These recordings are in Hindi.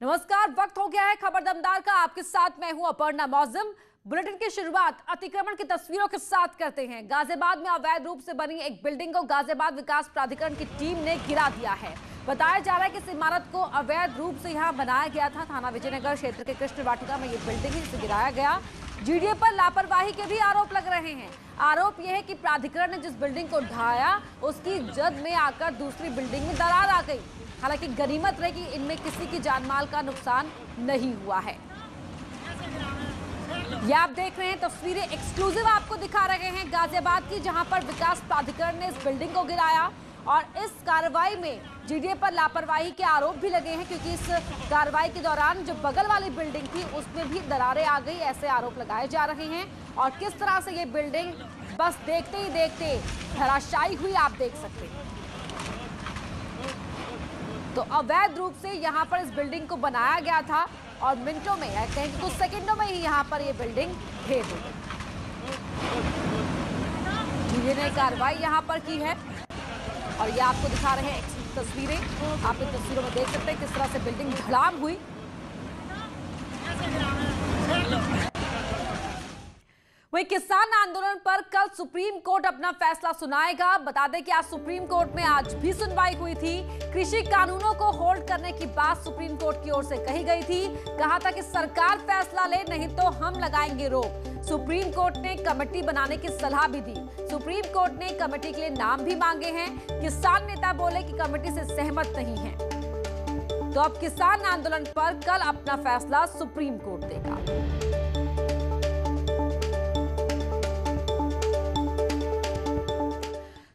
नमस्कार, वक्त हो गया है खबर दमदार का। आपके साथ मैं हूं अपर्णा मौजम। बुलेटिन की शुरुआत अतिक्रमण की तस्वीरों के साथ करते हैं। गाजियाबाद में अवैध रूप से बनी एक बिल्डिंग को गाजियाबाद विकास प्राधिकरण की टीम ने गिरा दिया है। बताया जा रहा है कि इस इमारत को अवैध रूप से यहां बनाया गया था। थाना विजयनगर क्षेत्र के कृष्ण वाटिका में ये बिल्डिंग है, जिसे गिराया गया। जीडीए पर लापरवाही के भी आरोप लग रहे हैं। आरोप यह है कि प्राधिकरण ने जिस बिल्डिंग को ढाया उसकी जद में आकर दूसरी बिल्डिंग में दरार आ गई। हालांकि गनीमत रही कि इनमें किसी की जानमाल का नुकसान नहीं हुआ है। ये आप देख रहे हैं तस्वीरें एक्सक्लूसिव आपको दिखा रहे हैं गाजियाबाद की, जहां पर विकास प्राधिकरण ने इस बिल्डिंग को गिराया और इस कार्रवाई में जीडीए पर लापरवाही के आरोप भी लगे हैं, क्योंकि इस कार्रवाई के दौरान जो बगल वाली बिल्डिंग थी उसमें भी दरारें आ गई, ऐसे आरोप लगाए जा रहे हैं। और किस तरह से ये बिल्डिंग बस देखते ही देखते धराशायी हुई, आप देख सकते हैं। तो अवैध रूप से यहाँ पर इस बिल्डिंग को बनाया गया था और मिनटों में या कहीं कुछ सेकंडों में ही यहाँ पर ये बिल्डिंग ढेर हो गई। जीडीए ने कार्रवाई यहाँ पर की है और ये आपको दिखा रहे हैं तस्वीरें। आप इन तस्वीरों में देख सकते हैं किस तरह से बिल्डिंग धड़ाम हुई। वही किसान आंदोलन पर कल सुप्रीम कोर्ट अपना फैसला सुनाएगा। बता दें कि आज सुप्रीम कोर्ट में आज भी सुनवाई हुई थी। कृषि कानूनों को होल्ड करने की बात सुप्रीम कोर्ट की ओर से कही गई थी। कहा था कि सरकार फैसला ले, नहीं तो हम लगाएंगे रोक। सुप्रीम कोर्ट ने कमेटी बनाने की सलाह भी दी। सुप्रीम कोर्ट ने कमेटी के लिए नाम भी मांगे हैं। किसान नेता बोले कि कमेटी से सहमत नहीं है। तो अब किसान आंदोलन पर कल अपना फैसला सुप्रीम कोर्ट देगा।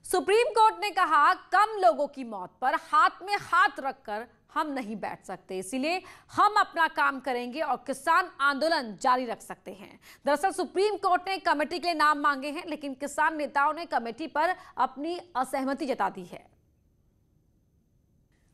सुप्रीम कोर्ट ने कहा कम लोगों की मौत पर हाथ में हाथ रखकर हम नहीं बैठ सकते, इसीलिए हम अपना काम करेंगे और किसान आंदोलन जारी रख सकते हैं। दरअसल सुप्रीम कोर्ट ने कमेटी के लिए नाम मांगे हैं, लेकिन किसान नेताओं ने कमेटी पर अपनी असहमति जता दी है।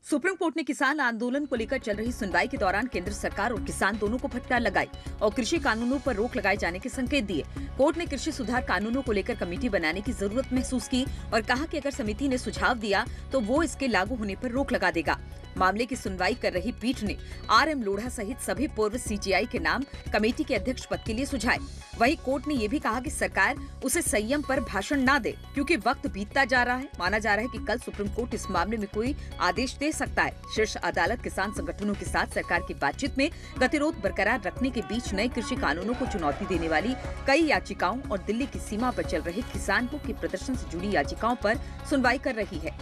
सुप्रीम कोर्ट ने किसान आंदोलन को लेकर चल रही सुनवाई के दौरान केंद्र सरकार और किसान दोनों को फटकार लगाई और कृषि कानूनों पर रोक लगाए जाने के संकेत दिए। कोर्ट ने कृषि सुधार कानूनों को लेकर कमेटी बनाने की जरूरत महसूस की और कहा कि अगर समिति ने सुझाव दिया तो वो इसके लागू होने पर रोक लगा देगा। मामले की सुनवाई कर रही पीठ ने आरएम लोढ़ा सहित सभी पूर्व सीजीआई के नाम कमेटी के अध्यक्ष पद के लिए सुझाए। वहीं कोर्ट ने ये भी कहा कि सरकार उसे संयम पर भाषण ना दे, क्योंकि वक्त बीतता जा रहा है। माना जा रहा है कि कल सुप्रीम कोर्ट इस मामले में कोई आदेश दे सकता है। शीर्ष अदालत किसान संगठनों के साथ सरकार की बातचीत में गतिरोध बरकरार रखने के बीच नए कृषि कानूनों को चुनौती देने वाली कई याचिकाओं और दिल्ली की सीमा पर चल रहे किसानों के प्रदर्शन से जुड़ी याचिकाओं पर सुनवाई कर रही है।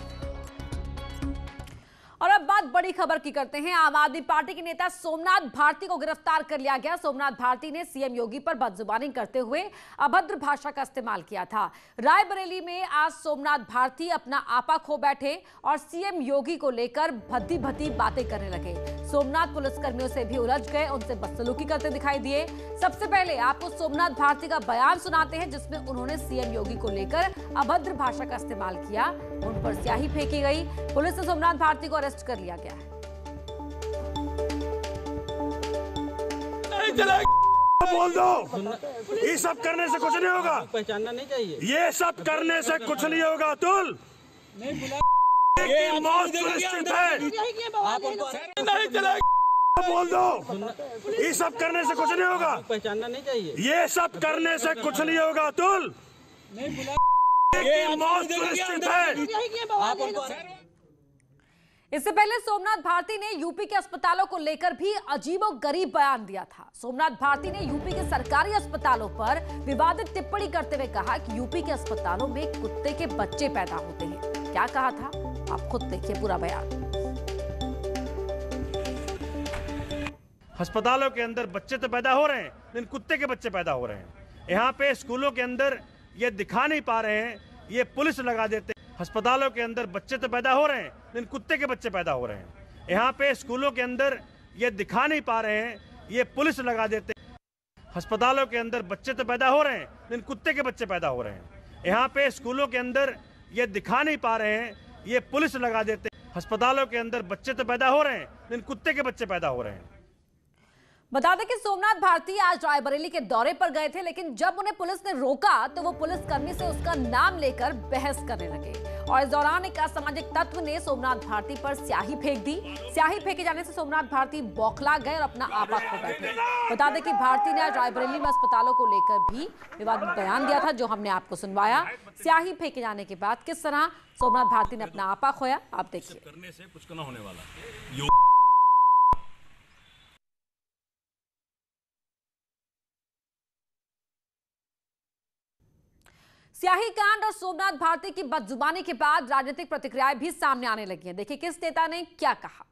और अब बात बड़ी खबर की करते हैं। आम आदमी पार्टी के नेता सोमनाथ भारती को गिरफ्तार कर लिया गया। सोमनाथ भारती ने सीएम योगी पर बदजुबानी करते हुए अभद्र भाषा का इस्तेमाल किया था। रायबरेली में आज सोमनाथ भारती अपना आपा खो बैठे और सीएम योगी को लेकर भद्दी भद्दी बातें करने लगे। सोमनाथ पुलिसकर्मियों से भी उलझ गए, उनसे बदसलूकी करते दिखाई दिए। सबसे पहले आपको सोमनाथ भारती का बयान सुनाते हैं, जिसमें उन्होंने सीएम योगी को लेकर अभद्र भाषा का इस्तेमाल किया। उन पर स्याही फेंकी गई। पुलिस ने सोमनाथ भारती को अरेस्ट कर लिया गया है। बोल दो, ये सब करने से कुछ नहीं होगा। पहचानना नहीं चाहिए। ये सब करने से कुछ नहीं होगा। तुल मौत सुनिश्चित है। नहीं चलेगा। बोल दो, ये सब करने से कुछ नहीं होगा। पहचानना नहीं चाहिए। ये सब करने से कुछ नहीं होगा। तुल मौत सुनिश्चित है। इससे पहले सोमनाथ भारती ने यूपी के अस्पतालों को लेकर भी अजीबोगरीब बयान दिया था। सोमनाथ भारती ने यूपी के सरकारी अस्पतालों पर विवादित टिप्पणी करते हुए कहा कि यूपी के अस्पतालों में कुत्ते के बच्चे पैदा होते हैं। क्या कहा था, आप खुद देखिए पूरा बयान। अस्पतालों के अंदर बच्चे तो पैदा हो रहे हैं, लेकिन कुत्ते के बच्चे पैदा हो रहे हैं। यहाँ पे स्कूलों के अंदर ये दिखा नहीं पा रहे हैं, ये पुलिस लगा देते। अस्पतालों के अंदर बच्चे तो पैदा हो रहे हैं, लेकिन कुत्ते के बच्चे पैदा हो रहे हैं। यहाँ पे स्कूलों के अंदर ये दिखा नहीं पा रहे हैं, ये पुलिस लगा देते। अस्पतालों के अंदर बच्चे तो पैदा हो रहे हैं, लेकिन कुत्ते के बच्चे पैदा हो रहे हैं। यहाँ पे स्कूलों के अंदर ये दिखा नहीं पा रहे हैं, ये पुलिस लगा देते। अस्पतालों के अंदर बच्चे तो पैदा हो रहे हैं, लेकिन कुत्ते के बच्चे पैदा हो रहे हैं। बता दें कि सोमनाथ भारती आज रायबरेली के दौरे पर गए थे, लेकिन जब उन्हें पुलिस ने रोका तो वो पुलिसकर्मी से उसका नाम लेकर बहस करने लगे और इस दौरान एक असामाजिक तत्व ने सोमनाथ भारती पर स्याही फेंक दी। स्याही फेंके जाने से सोमनाथ भारती बौखला गए और अपना आपा खो बैठे। बता दें कि भारती ने आज रायबरेली में अस्पतालों को लेकर भी विवादित बयान दिया था, जो हमने आपको सुनवाया। स्याही फेंके जाने के बाद किस तरह सोमनाथ भारती ने अपना आपा खोया, आप देखिए। करने से कुछ ना होने वाला। स्याही कांड और सोमनाथ भारती की बदजुबानी के बाद राजनीतिक प्रतिक्रियाएं भी सामने आने लगी हैं। देखिए किस नेता ने क्या कहा।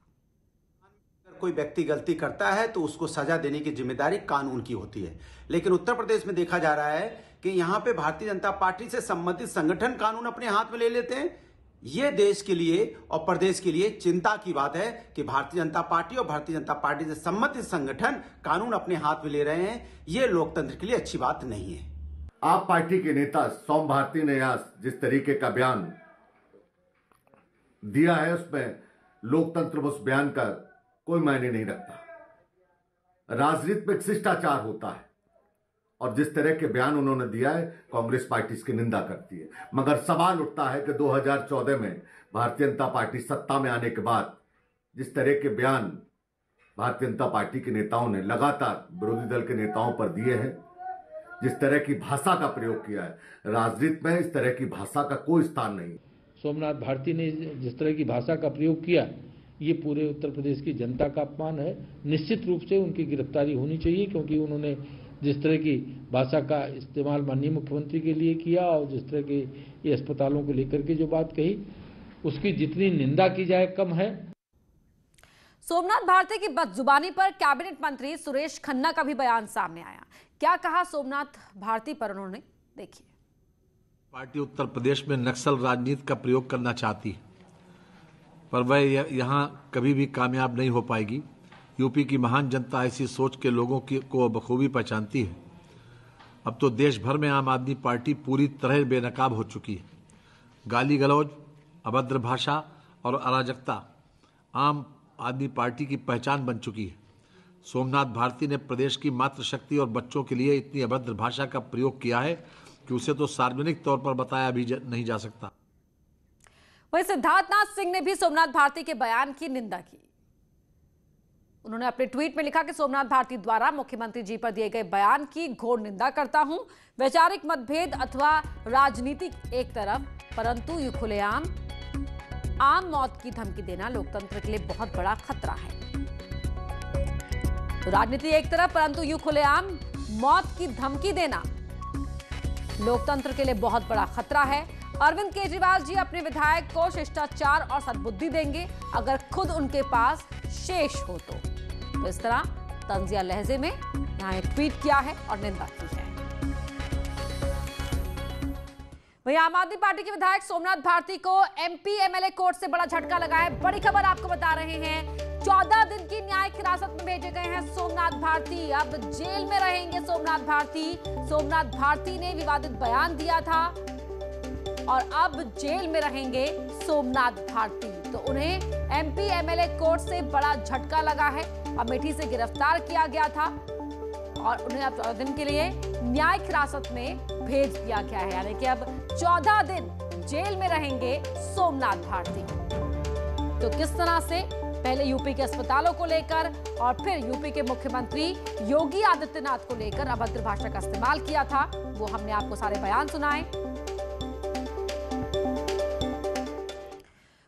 कोई व्यक्ति गलती करता है तो उसको सजा देने की जिम्मेदारी कानून की होती है, लेकिन उत्तर प्रदेश में देखा जा रहा है कि यहाँ पे भारतीय जनता पार्टी से संबंधित संगठन कानून अपने हाथ में ले लेते हैं। ये देश के लिए और प्रदेश के लिए चिंता की बात है कि भारतीय जनता पार्टी और भारतीय जनता पार्टी से संबंधित संगठन कानून अपने हाथ में ले रहे हैं। ये लोकतंत्र के लिए अच्छी बात नहीं है। आप पार्टी के नेता सोम भारती ने आज जिस तरीके का बयान दिया है, उसमें लोकतंत्र उस बयान का कोई मायने नहीं रखता। राजनीति में एक शिष्टाचार होता है और जिस तरह के बयान उन्होंने दिया है, कांग्रेस पार्टी इसकी निंदा करती है। मगर सवाल उठता है कि 2014 में भारतीय जनता पार्टी सत्ता में आने के बाद जिस तरह के बयान भारतीय जनता पार्टी के नेताओं ने लगातार विरोधी दल के नेताओं पर दिए हैं, जिस तरह की भाषा का प्रयोग किया है, राजनीति में इस तरह की भाषा का कोई स्थान नहीं। सोमनाथ भारती ने जिस तरह की भाषा का प्रयोग किया, ये पूरे उत्तर प्रदेश की जनता का अपमान है। निश्चित रूप से उनकी गिरफ्तारी होनी चाहिए, क्योंकि उन्होंने जिस तरह की भाषा का इस्तेमाल माननीय मुख्यमंत्री के लिए किया और जिस तरह के ये अस्पतालों को लेकर के जो बात कही, उसकी जितनी निंदा की जाए कम है। सोमनाथ भारती की बदजुबानी पर कैबिनेट मंत्री सुरेश खन्ना का भी बयान सामने आया। क्या कहा सोमनाथ भारती पर, उन्होंने देखिए। पार्टी उत्तर प्रदेश में नक्सल राजनीति का प्रयोग करना चाहती है, पर वह यहाँ कभी भी कामयाब नहीं हो पाएगी। यूपी की महान जनता ऐसी सोच के लोगों को बखूबी पहचानती है। अब तो देश भर में आम आदमी पार्टी पूरी तरह बेनकाब हो चुकी है। गाली गलौज, अभद्र भाषा और अराजकता आम आदमी पार्टी की पहचान बन चुकी है। सोमनाथ भारती ने प्रदेश की मातृशक्ति और बच्चों के लिए इतनी अभद्र भाषा का प्रयोग किया है कि उसे तो सार्वजनिक तौर पर बताया भी नहीं जा सकता। वहीं सिद्धार्थनाथ सिंह ने भी सोमनाथ भारती के बयान की निंदा की। उन्होंने अपने ट्वीट में लिखा कि सोमनाथ भारती द्वारा मुख्यमंत्री जी पर दिए गए बयान की घोर निंदा करता हूं। वैचारिक मतभेद अथवा राजनीति एक तरफ, परंतु ये खुलेआम आम मौत की धमकी देना लोकतंत्र के लिए बहुत बड़ा खतरा है। तो राजनीति एक तरफ, परंतु यूं खुलेआम मौत की धमकी देना लोकतंत्र के लिए बहुत बड़ा खतरा है। अरविंद केजरीवाल जी अपने विधायक को शिष्टाचार और सद्बुद्धि देंगे अगर खुद उनके पास शेष हो तो इस तरह तंजिया लहजे में यहां एक ट्वीट किया है और निंदा की है। वहीं आम आदमी पार्टी के विधायक सोमनाथ भारती को एमपी एमएलए कोर्ट से बड़ा झटका लगा है। बड़ी खबर आपको बता रहे हैं, 14 दिन की न्यायिक हिरासत में भेजे गए हैं सोमनाथ भारती। अब जेल में रहेंगे सोमनाथ भारती। सोमनाथ भारती ने विवादित बयान दिया था और अब जेल में रहेंगे सोमनाथ भारती। तो उन्हें एमपी एमएलए कोर्ट से बड़ा झटका लगा है। अमेठी से गिरफ्तार किया गया था और उन्हें अब 14 दिन के लिए न्यायिक हिरासत में भेज दिया गया है, यानी कि अब 14 दिन जेल में रहेंगे सोमनाथ भारती। तो किस तरह से पहले यूपी के अस्पतालों को लेकर और फिर यूपी के मुख्यमंत्री योगी आदित्यनाथ को लेकर अभद्र भाषा का इस्तेमाल किया था, वो हमने आपको सारे बयान सुनाए।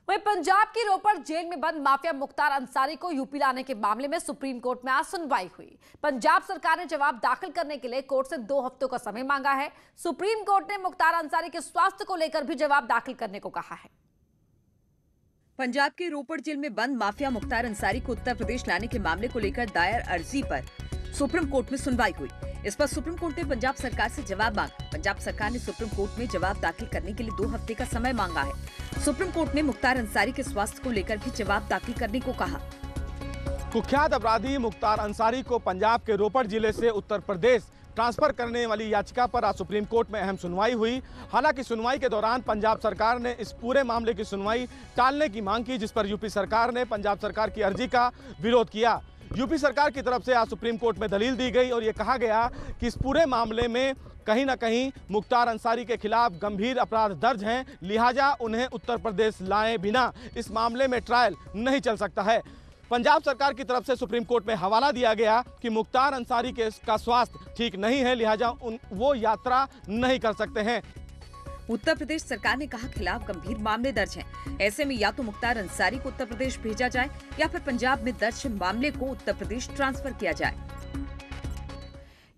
वहीं पंजाब की रोपड़ जेल में बंद माफिया मुख्तार अंसारी को यूपी लाने के मामले में सुप्रीम कोर्ट में आज सुनवाई हुई। पंजाब सरकार ने जवाब दाखिल करने के लिए कोर्ट से 2 हफ्तों का समय मांगा है। सुप्रीम कोर्ट ने मुख्तार अंसारी के स्वास्थ्य को लेकर भी जवाब दाखिल करने को कहा है। पंजाब के रोपड़ जेल में बंद माफिया मुख्तार अंसारी को उत्तर प्रदेश लाने के मामले को लेकर दायर अर्जी पर सुप्रीम कोर्ट में सुनवाई हुई। इस पर सुप्रीम कोर्ट ने पंजाब सरकार से जवाब मांगा। पंजाब सरकार ने सुप्रीम कोर्ट में जवाब दाखिल करने के लिए 2 हफ्ते का समय मांगा है। सुप्रीम कोर्ट ने मुख्तार अंसारी के स्वास्थ्य को लेकर भी जवाब दाखिल करने को कहा। कुख्यात अपराधी मुख्तार अंसारी को पंजाब के रोपड़ जिले से उत्तर प्रदेश ट्रांसफर करने वाली याचिका पर आज सुप्रीम कोर्ट में अहम सुनवाई हुई। हालांकि सुनवाई के दौरान पंजाब सरकार ने इस पूरे मामले की सुनवाई टालने की मांग की, जिस पर यूपी सरकार ने पंजाब सरकार की अर्जी का विरोध किया। यूपी सरकार की तरफ से आज सुप्रीम कोर्ट में दलील दी गई और ये कहा गया कि इस पूरे मामले में कहीं ना कहीं मुख्तार अंसारी के खिलाफ गंभीर अपराध दर्ज हैं, लिहाजा उन्हें उत्तर प्रदेश लाए बिना इस मामले में ट्रायल नहीं चल सकता है। पंजाब सरकार की तरफ से सुप्रीम कोर्ट में हवाला दिया गया कि मुख्तार अंसारी का स्वास्थ्य ठीक नहीं है, लिहाजा वो यात्रा नहीं कर सकते हैं। उत्तर प्रदेश सरकार ने कहा खिलाफ गंभीर मामले दर्ज हैं। ऐसे में या तो मुख्तार अंसारी को उत्तर प्रदेश भेजा जाए या फिर पंजाब में दर्ज मामले को उत्तर प्रदेश ट्रांसफर किया जाए।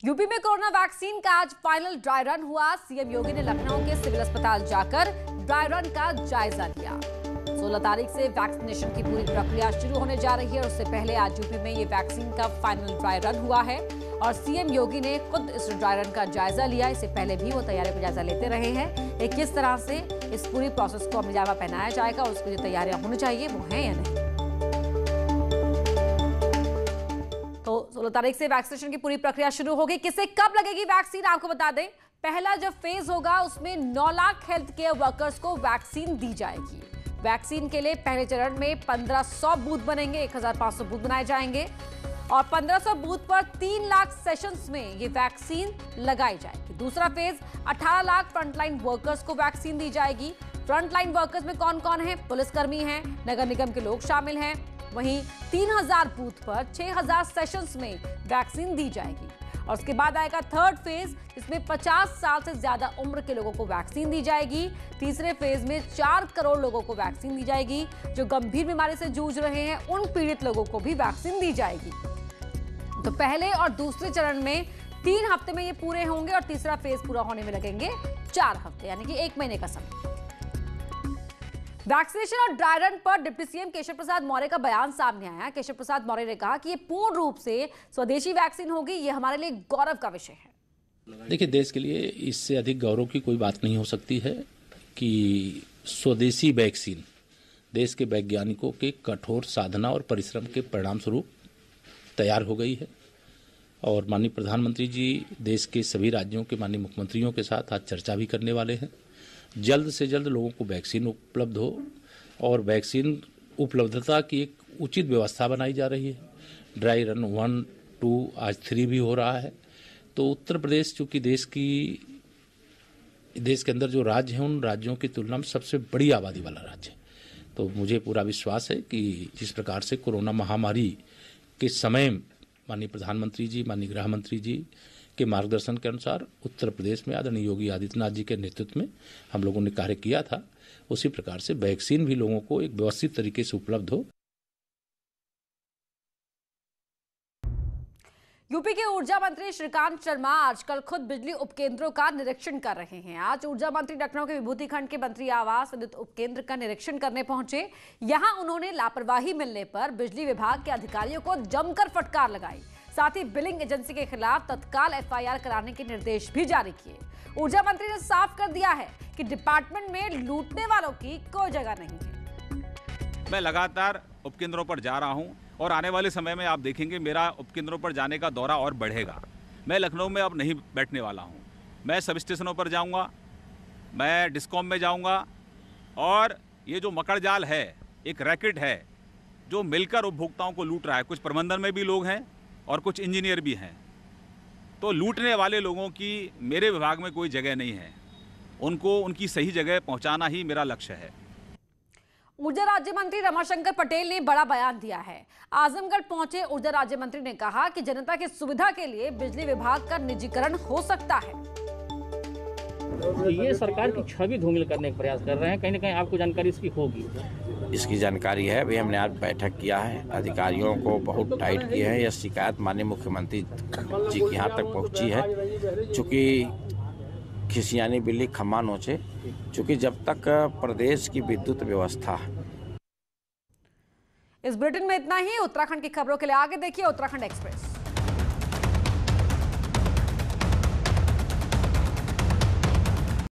यूपी में कोरोना वैक्सीन का आज फाइनल ड्राई रन हुआ। सीएम योगी ने लखनऊ के सिविल अस्पताल जाकर ड्राई रन का जायजा लिया। 16 तारीख से वैक्सीनेशन की पूरी प्रक्रिया शुरू होने जा रही है। उससे पहले आज यूपी में ये वैक्सीन का फाइनल ड्राई रन हुआ है और सीएम योगी ने खुद इस ड्राई रन का जायजा लिया। इससे पहले भी वो तैयारियों का जायजा लेते रहे हैं कि किस तरह से इस पूरी प्रोसेस को अमली जामा पहनाया जाएगा और उसकी जो तैयारियां होनी चाहिए वो हैं या नहीं। तो 16 तारीख से वैक्सीनेशन की पूरी प्रक्रिया शुरू होगी। किसे कब लगेगी वैक्सीन आपको बता दें। पहला जो फेज होगा उसमें 9 लाख हेल्थ केयर वर्कर्स को वैक्सीन दी जाएगी। वैक्सीन के लिए पहले चरण में 1500 बूथ बनेंगे, 1500 बूथ बनाए जाएंगे और 1500 बूथ पर 3 लाख सेशंस में ये वैक्सीन लगाई जाएगी। दूसरा फेज 18 लाख फ्रंटलाइन वर्कर्स को वैक्सीन दी जाएगी। फ्रंटलाइन वर्कर्स में कौन कौन है? पुलिसकर्मी हैं, नगर निगम के लोग शामिल हैं। वहीं 3000 बूथ पर 6000 सेशंस में वैक्सीन दी जाएगी। और उसके बाद आएगा थर्ड फेज, इसमें 50 साल से ज्यादा उम्र के लोगों को वैक्सीन दी जाएगी। तीसरे फेज में 4 करोड़ लोगों को वैक्सीन दी जाएगी। जो गंभीर बीमारी से जूझ रहे हैं उन पीड़ित लोगों को भी वैक्सीन दी जाएगी। तो पहले और दूसरे चरण में 3 हफ्ते में ये पूरे होंगे और तीसरा फेज पूरा होने में लगेंगे 4 हफ्ते, यानी कि 1 महीने का समय। वैक्सीनेशन और ड्राई रन पर डिप्टी सीएम केशव प्रसाद मौर्य का बयान सामने आया। केशव प्रसाद मौर्य ने कहा कि ये पूर्ण रूप से स्वदेशी वैक्सीन होगी, ये हमारे लिए गौरव का विषय है। देखिए, देश के लिए इससे अधिक गौरव की कोई बात नहीं हो सकती है कि स्वदेशी वैक्सीन देश के वैज्ञानिकों के कठोर साधना और परिश्रम के परिणाम स्वरूप तैयार हो गई है। और माननीय प्रधानमंत्री जी देश के सभी राज्यों के माननीय मुख्यमंत्रियों के साथ आज चर्चा भी करने वाले हैं। जल्द से जल्द लोगों को वैक्सीन उपलब्ध हो और वैक्सीन उपलब्धता की एक उचित व्यवस्था बनाई जा रही है। ड्राई रन 1, 2 आज 3 भी हो रहा है। तो उत्तर प्रदेश चूँकि देश के अंदर जो राज्य हैं उन राज्यों की तुलना में सबसे बड़ी आबादी वाला राज्य है। तो मुझे पूरा विश्वास है कि जिस प्रकार से कोरोना महामारी के समय माननीय प्रधानमंत्री जी, माननीय गृह मंत्री जी के मार्गदर्शन के अनुसार उत्तर प्रदेश में आदरणीय योगी आदित्यनाथ जी के नेतृत्व में हम लोगों ने कार्य किया था, उसी प्रकार से वैक्सीन भी लोगों को एक व्यवस्थित तरीके से उपलब्ध हो। यूपी के ऊर्जा मंत्री श्रीकांत शर्मा आजकल खुद बिजली उपकेंद्रों का निरीक्षण कर रहे हैं। आज ऊर्जा मंत्री लखनऊ के विभूति खंड के मंत्री आवास विद्युत उपकेंद्र का निरीक्षण करने पहुंचे। यहां उन्होंने लापरवाही मिलने पर बिजली विभाग के अधिकारियों को जमकर फटकार लगाई। साथ ही बिलिंग एजेंसी के खिलाफ तत्काल एफआईआर कराने के निर्देश भी जारी किए। ऊर्जा मंत्री ने साफ कर दिया है कि डिपार्टमेंट में लूटने वालों की कोई जगह नहीं है। मैं लगातार उपकेंद्रों पर जा रहा हूं और आने वाले समय में आप देखेंगे मेरा उपकेंद्रों पर जाने का दौरा और बढ़ेगा। मैं लखनऊ में अब नहीं बैठने वाला हूं। मैं सब स्टेशनों पर जाऊंगा, मैं डिस्कॉम में जाऊंगा और ये जो मकड़जाल है, एक रैकेट है जो मिलकर उपभोक्ताओं को लूट रहा है। कुछ प्रबंधन में भी लोग हैं और कुछ इंजीनियर भी हैं। तो लूटने वाले लोगों की मेरे विभाग में कोई जगह नहीं है। उनको उनकी सही जगह पहुंचाना ही मेरा लक्ष्य है। ऊर्जा राज्य मंत्री रमाशंकर पटेल ने बड़ा बयान दिया है। आजमगढ़ पहुंचे ऊर्जा राज्य मंत्री ने कहा कि जनता की सुविधा के लिए बिजली विभाग का निजीकरण हो सकता है। तो ये सरकार की छवि धूमिल करने का प्रयास कर रहे हैं, कहीं ना कहीं आपको जानकारी इसकी होगी। इसकी जानकारी है, भी हमने आज बैठक किया है, अधिकारियों को बहुत टाइट किया है। यह शिकायत माननीय मुख्यमंत्री जी के यहाँ तक पहुँची है। चूँकि खिसियानी बिल्ली खम्मा नोचे, चूँकि जब तक प्रदेश की विद्युत व्यवस्था। इस बुलेटिन में इतना ही। उत्तराखंड की खबरों के लिए आगे देखिए उत्तराखंड एक्सप्रेस।